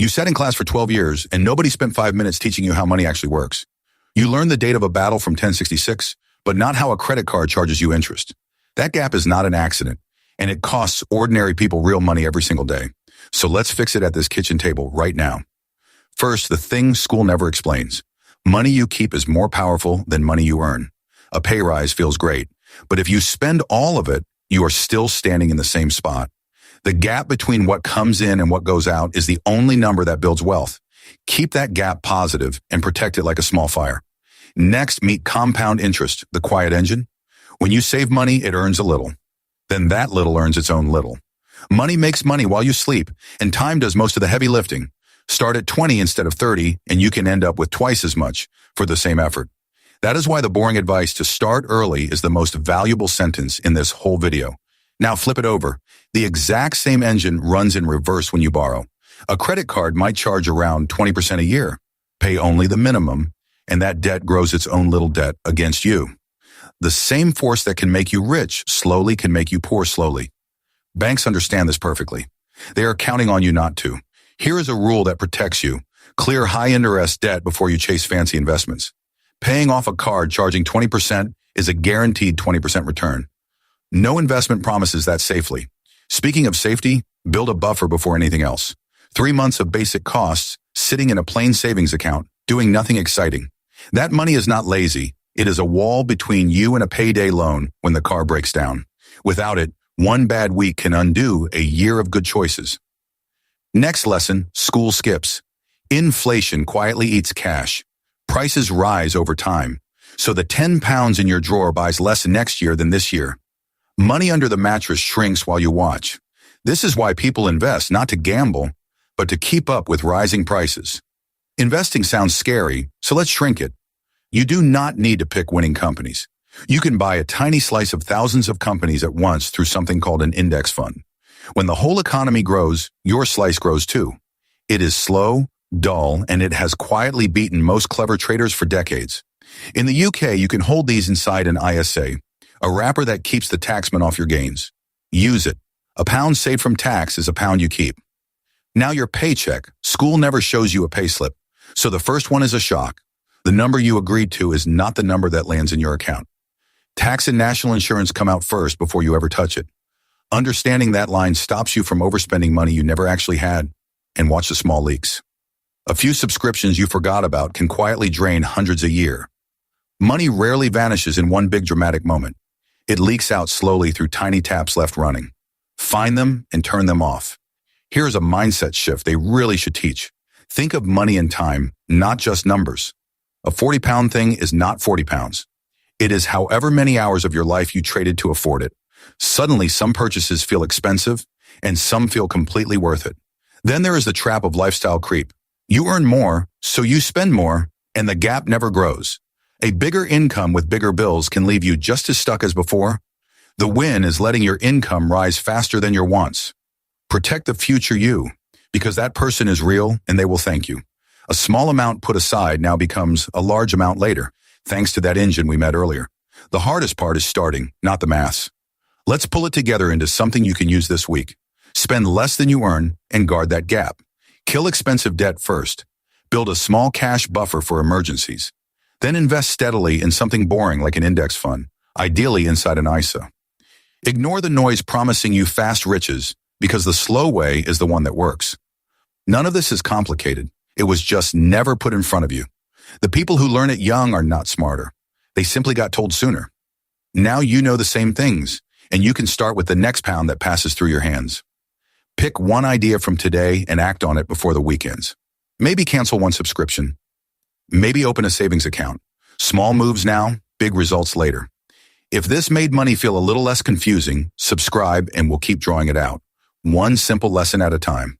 You sat in class for 12 years and nobody spent 5 minutes teaching you how money actually works. You learned the date of a battle from 1066, but not how a credit card charges you interest. That gap is not an accident, and it costs ordinary people real money every single day. So let's fix it at this kitchen table right now. First, the thing school never explains. Money you keep is more powerful than money you earn. A pay rise feels great, but if you spend all of it, you are still standing in the same spot. The gap between what comes in and what goes out is the only number that builds wealth. Keep that gap positive and protect it like a small fire. Next, meet compound interest, the quiet engine. When you save money, it earns a little. Then that little earns its own little. Money makes money while you sleep, and time does most of the heavy lifting. Start at 20 instead of 30, and you can end up with twice as much for the same effort. That is why the boring advice to start early is the most valuable sentence in this whole video. Now flip it over. The exact same engine runs in reverse when you borrow. A credit card might charge around 20% a year. Pay only the minimum, and that debt grows its own little debt against you. The same force that can make you rich slowly can make you poor slowly. Banks understand this perfectly. They are counting on you not to. Here is a rule that protects you. Clear high-interest debt before you chase fancy investments. Paying off a card charging 20% is a guaranteed 20% return. No investment promises that safely. Speaking of safety, build a buffer before anything else. 3 months of basic costs, sitting in a plain savings account, doing nothing exciting. That money is not lazy. It is a wall between you and a payday loan when the car breaks down. Without it, one bad week can undo a year of good choices. Next lesson, school skips. Inflation quietly eats cash. Prices rise over time. So the 10 pounds in your drawer buys less next year than this year. Money under the mattress shrinks while you watch. This is why people invest, not to gamble, but to keep up with rising prices. Investing sounds scary, so let's shrink it. You do not need to pick winning companies. You can buy a tiny slice of thousands of companies at once through something called an index fund. When the whole economy grows, your slice grows too. It is slow, dull, and it has quietly beaten most clever traders for decades. In the UK, you can hold these inside an ISA, a wrapper that keeps the taxman off your gains. Use it. A pound saved from tax is a pound you keep. Now your paycheck. School never shows you a payslip, so the first one is a shock. The number you agreed to is not the number that lands in your account. Tax and national insurance come out first before you ever touch it. Understanding that line stops you from overspending money you never actually had, and watch the small leaks. A few subscriptions you forgot about can quietly drain hundreds a year. Money rarely vanishes in one big dramatic moment. It leaks out slowly through tiny taps left running. Find them and turn them off. Here's a mindset shift they really should teach. Think of money and time, not just numbers. A 40-pound thing is not 40 pounds. It is however many hours of your life you traded to afford it. Suddenly, some purchases feel expensive, and some feel completely worth it. Then there is the trap of lifestyle creep. You earn more, so you spend more, and the gap never grows. A bigger income with bigger bills can leave you just as stuck as before. The win is letting your income rise faster than your wants. Protect the future you, because that person is real and they will thank you. A small amount put aside now becomes a large amount later, thanks to that engine we met earlier. The hardest part is starting, not the maths. Let's pull it together into something you can use this week. Spend less than you earn and guard that gap. Kill expensive debt first. Build a small cash buffer for emergencies. Then invest steadily in something boring like an index fund, ideally inside an ISA. Ignore the noise promising you fast riches, because the slow way is the one that works. None of this is complicated. It was just never put in front of you. The people who learn it young are not smarter. They simply got told sooner. Now you know the same things, and you can start with the next pound that passes through your hands. Pick one idea from today and act on it before the weekends. Maybe cancel one subscription. Maybe open a savings account. Small moves now, big results later. If this made money feel a little less confusing, subscribe and we'll keep drawing it out. One simple lesson at a time.